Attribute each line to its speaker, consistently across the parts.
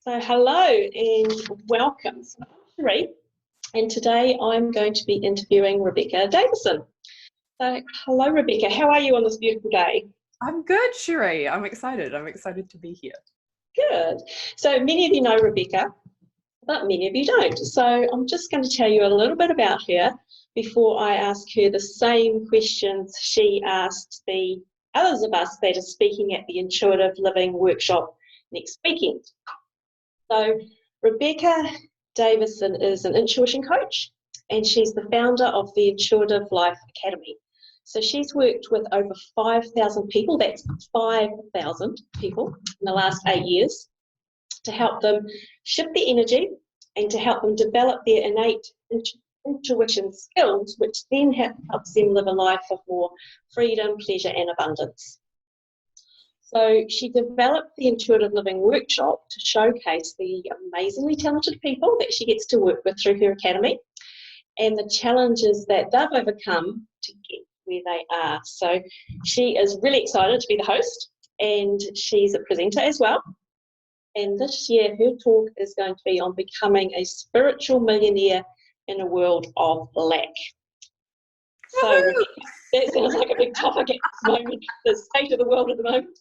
Speaker 1: So hello and welcome. So I'm Sheree, and today I'm going to be interviewing Rebecca Davison. So hello Rebecca, how are you on this beautiful day?
Speaker 2: I'm good, Sheree. I'm excited. I'm excited to be here.
Speaker 1: Good. So many of you know Rebecca, but many of you don't. So I'm just going to tell you a little bit about her before I ask her the same questions she asked the others of us that are speaking at the Intuitive Living Workshop next weekend. So Rebecca Davison is an intuition coach, and she's the founder of the Intuitive Life Academy. So she's worked with over 5,000 people, that's 5,000 people in the last 8 years, to help them shift their energy and to help them develop their innate intuition skills, which then helps them live a life of more freedom, pleasure and abundance. So she developed the Intuitive Living Workshop to showcase the amazingly talented people that she gets to work with through her academy and the challenges that they've overcome to get where they are. So she is really excited to be the host, and she's a presenter as well. And this year her talk is going to be on becoming a spiritual millionaire in a world of lack. So Rebecca, that sounds like a big topic at this moment, the state of the world at the moment.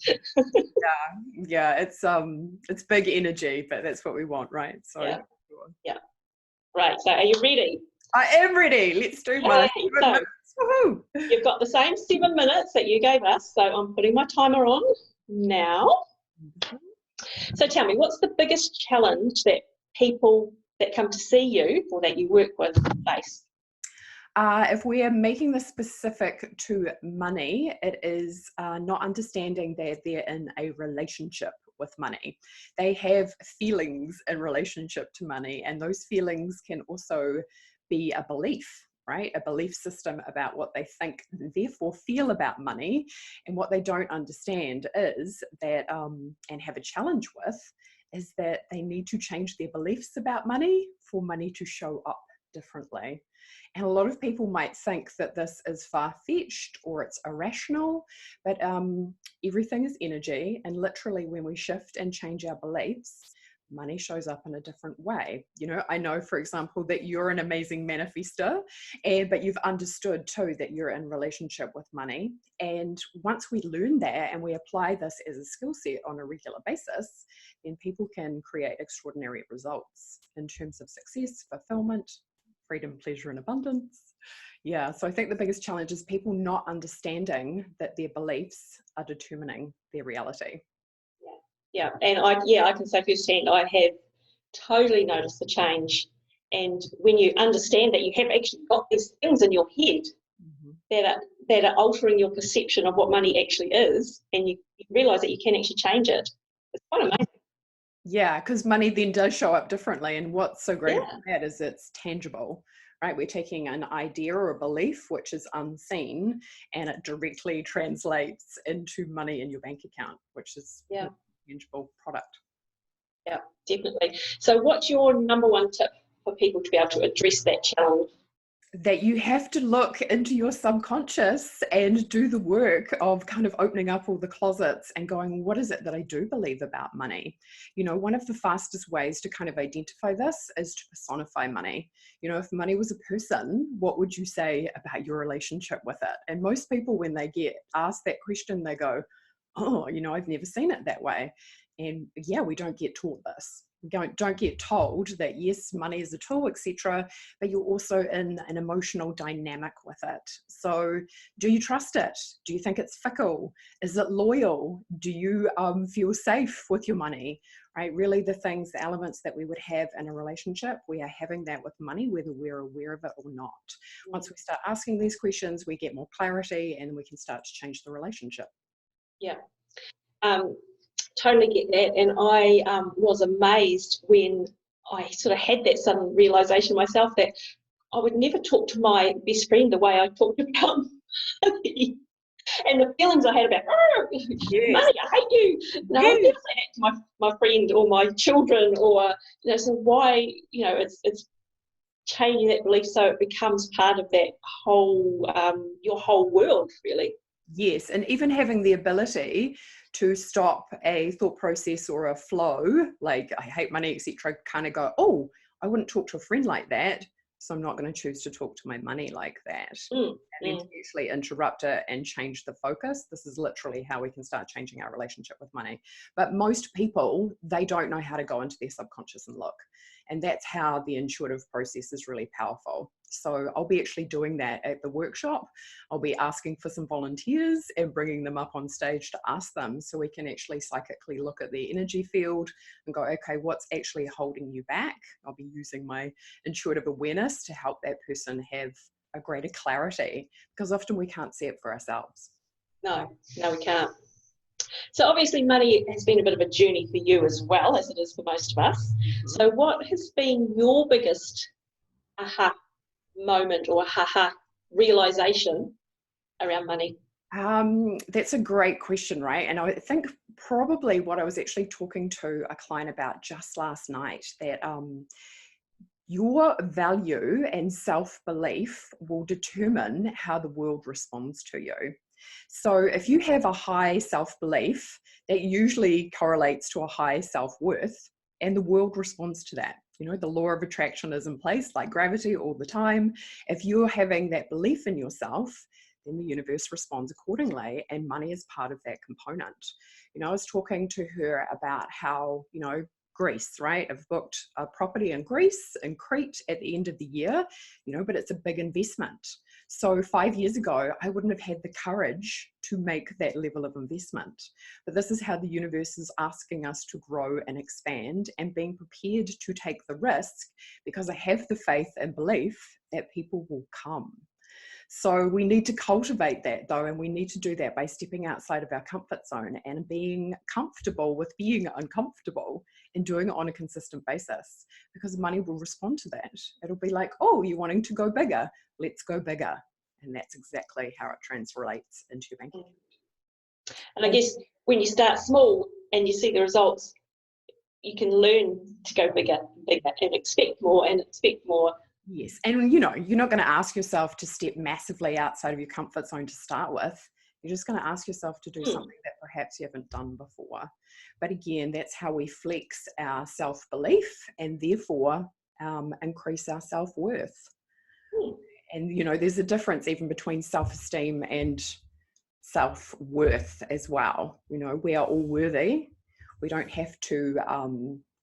Speaker 2: Yeah, it's big energy, but that's what we want, right? So
Speaker 1: yeah. Right, so are you ready?
Speaker 2: I am ready. Let's do my 7 minutes. Woohoo!
Speaker 1: You've got the same 7 minutes that you gave us, so I'm putting my timer on now. So tell me, what's the biggest challenge that people that come to see you or that you work with face?
Speaker 2: If we are making this specific to money, it is not understanding that they're in a relationship with money. They have feelings in relationship to money, and those feelings can also be a belief, right? A belief system about what they think, therefore feel about money. And what they don't understand is that, and have a challenge with, is that they need to change their beliefs about money for money to show up differently. And a lot of people might think that this is far-fetched or it's irrational, but everything is energy, and literally when we shift and change our beliefs, money shows up in a different way. You know, I know, for example, that you're an amazing manifester, but you've understood too that you're in relationship with money. And once we learn that and we apply this as a skill set on a regular basis, then people can create extraordinary results in terms of success, fulfillment, freedom, pleasure, and abundance. Yeah, so I think the biggest challenge is people not understanding that their beliefs are determining their reality.
Speaker 1: Yeah, and I can say firsthand, I have totally noticed the change. And when you understand that you have actually got these things in your head that are altering your perception of what money actually is, and you realise that you can actually change it, it's quite amazing.
Speaker 2: Yeah, because money then does show up differently. And what's so great about that is it's tangible, right? We're taking an idea or a belief, which is unseen, and it directly translates into money in your bank account, which is a tangible product.
Speaker 1: Yeah, definitely. So what's your number one tip for people to be able to address that challenge?
Speaker 2: That you have to look into your subconscious and do the work of kind of opening up all the closets and going, what is it that I do believe about money? You know, one of the fastest ways to kind of identify this is to personify money. You know, if money was a person, what would you say about your relationship with it? And most people, when they get asked that question, they go, oh, you know, I've never seen it that way. And yeah, we don't get taught this. We don't get told that yes, money is a tool, etc., but you're also in an emotional dynamic with it. So do you trust it? Do you think it's fickle? Is it loyal? Do you feel safe with your money? Right? Really the things, the elements that we would have in a relationship, we are having that with money, whether we're aware of it or not. Once we start asking these questions, we get more clarity and we can start to change the relationship.
Speaker 1: Yeah. Totally get that, and I was amazed when I sort of had that sudden realization myself that I would never talk to my best friend the way I talked about money and the feelings I had about money, I hate you. No, I would never say that to my friend or my children, or so why, it's changing that belief so it becomes part of that whole your whole world, really.
Speaker 2: Yes, and even having the ability to stop a thought process or a flow, like I hate money, etc., kind of go, oh, I wouldn't talk to a friend like that, so I'm not going to choose to talk to my money like that. And then to actually interrupt it and change the focus. This is literally how we can start changing our relationship with money. But most people, they don't know how to go into their subconscious and look. And that's how the intuitive process is really powerful. So I'll be actually doing that at the workshop. I'll be asking for some volunteers and bringing them up on stage to ask them, so we can actually psychically look at the energy field and go, okay, what's actually holding you back? I'll be using my intuitive awareness to help that person have a greater clarity, because often we can't see it for ourselves.
Speaker 1: No, we can't. So obviously money has been a bit of a journey for you as well, as it is for most of us. So what has been your biggest aha moment or aha realization around money?
Speaker 2: That's a great question, right? And I think probably what I was actually talking to a client about just last night, that your value and self-belief will determine how the world responds to you. So if you have a high self-belief, that usually correlates to a high self-worth, and the world responds to that. You know, the law of attraction is in place like gravity all the time. If you're having that belief in yourself, then the universe responds accordingly, and money is part of that component. You know, I was talking to her about how, you know, Greece, right? I've booked a property in Greece, in Crete, at the end of the year, you know, but it's a big investment. So 5 years ago, I wouldn't have had the courage to make that level of investment. But this is how the universe is asking us to grow and expand, and being prepared to take the risk, because I have the faith and belief that people will come. So we need to cultivate that though, and we need to do that by stepping outside of our comfort zone and being comfortable with being uncomfortable, and doing it on a consistent basis, because money will respond to that. It'll be like, oh, you're wanting to go bigger, let's go bigger. And that's exactly how it translates into your bank account.
Speaker 1: And I guess when you start small and you see the results, you can learn to go bigger and expect more and expect more.
Speaker 2: Yes, and you know, you're not going to ask yourself to step massively outside of your comfort zone to start with. You're just going to ask yourself to do something that perhaps you haven't done before. But again, that's how we flex our self-belief, and therefore increase our self-worth. And you know, there's a difference even between self-esteem and self-worth as well. You know, we are all worthy. We don't have to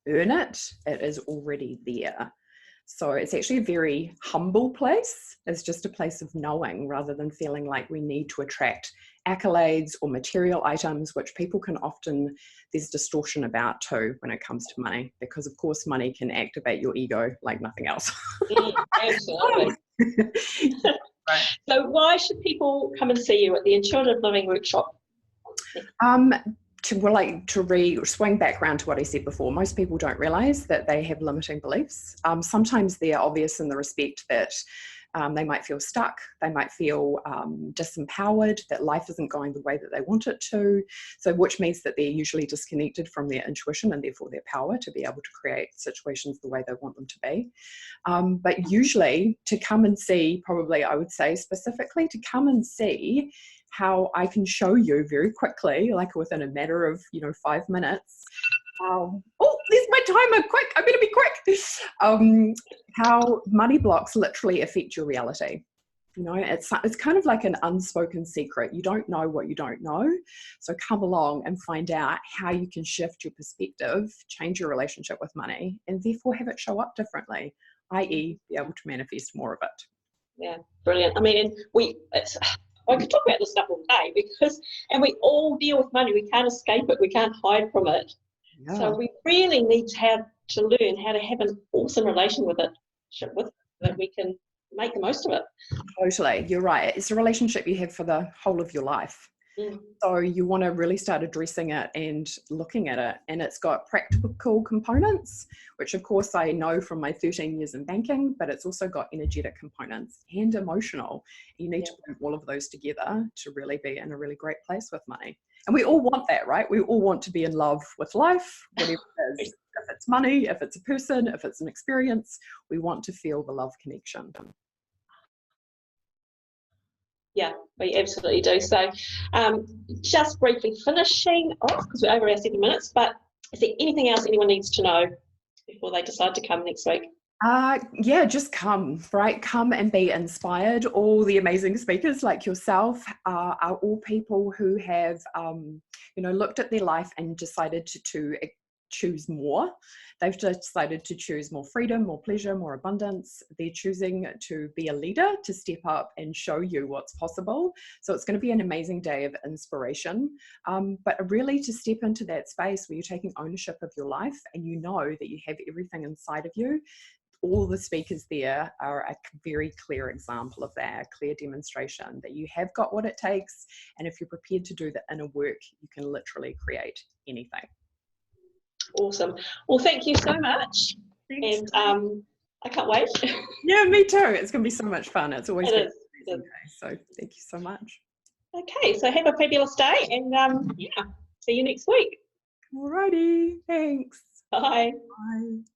Speaker 2: earn it. It is already there. So it's actually a very humble place. It's just a place of knowing, rather than feeling like we need to attract accolades or material items, which people can often, there's distortion about too when it comes to money, because of course money can activate your ego like nothing else.
Speaker 1: Absolutely.
Speaker 2: Right.
Speaker 1: So why should people come and see you at the Intuitive Living Workshop?
Speaker 2: To swing back around to what I said before, most people don't realize that they have limiting beliefs. Sometimes they're obvious in the respect that they might feel stuck, they might feel disempowered, that life isn't going the way that they want it to. So which means that they're usually disconnected from their intuition and therefore their power to be able to create situations the way they want them to be. But usually to come and see, probably I would say specifically to come and see how I can show you very quickly, like within a matter of, 5 minutes. Oh, there's my timer, quick, I better be quick. How money blocks literally affect your reality. You know, it's kind of like an unspoken secret. You don't know what you don't know. So come along and find out how you can shift your perspective, change your relationship with money, and therefore have it show up differently, i.e. be able to manifest more of it.
Speaker 1: Yeah, brilliant. I mean, I could talk about this stuff all day, and we all deal with money. We can't escape it. We can't hide from it. Yeah. So we really need to learn how to have an awesome relation with it, that we can make the most of it.
Speaker 2: Totally, you're right. It's a relationship you have for the whole of your life. So you want to really start addressing it and looking at it. And it's got practical components, which of course I know from my 13 years in banking, but it's also got energetic components and emotional. You need to put all of those together to really be in a really great place with money. And we all want that, right? We all want to be in love with life, whatever it is. If it's money, if it's a person, if it's an experience, we want to feel the love connection.
Speaker 1: Yeah, we absolutely do. So just briefly finishing off, because we're over our 7 minutes, but is there anything else anyone needs to know before they decide to come next week?
Speaker 2: Yeah, just come, right? Come and be inspired. All the amazing speakers like yourself are all people who have, looked at their life and decided to choose more. They've decided to choose more freedom, more pleasure, more abundance. They're choosing to be a leader, to step up and show you what's possible. So it's going to be an amazing day of inspiration, but really to step into that space where you're taking ownership of your life and you know that you have everything inside of you. All the speakers there are a very clear example of that, a clear demonstration that you have got what it takes. And if you're prepared to do the inner work, you can literally create anything.
Speaker 1: Awesome. Well, thank you so much.
Speaker 2: Thanks.
Speaker 1: And I can't wait.
Speaker 2: Yeah, me too. It's going to be so much fun. It's always been
Speaker 1: It
Speaker 2: an amazing
Speaker 1: is.
Speaker 2: day. So thank you so much.
Speaker 1: Okay, so have a fabulous day, and yeah, see you next week.
Speaker 2: Alrighty. Thanks.
Speaker 1: Bye.
Speaker 2: Bye.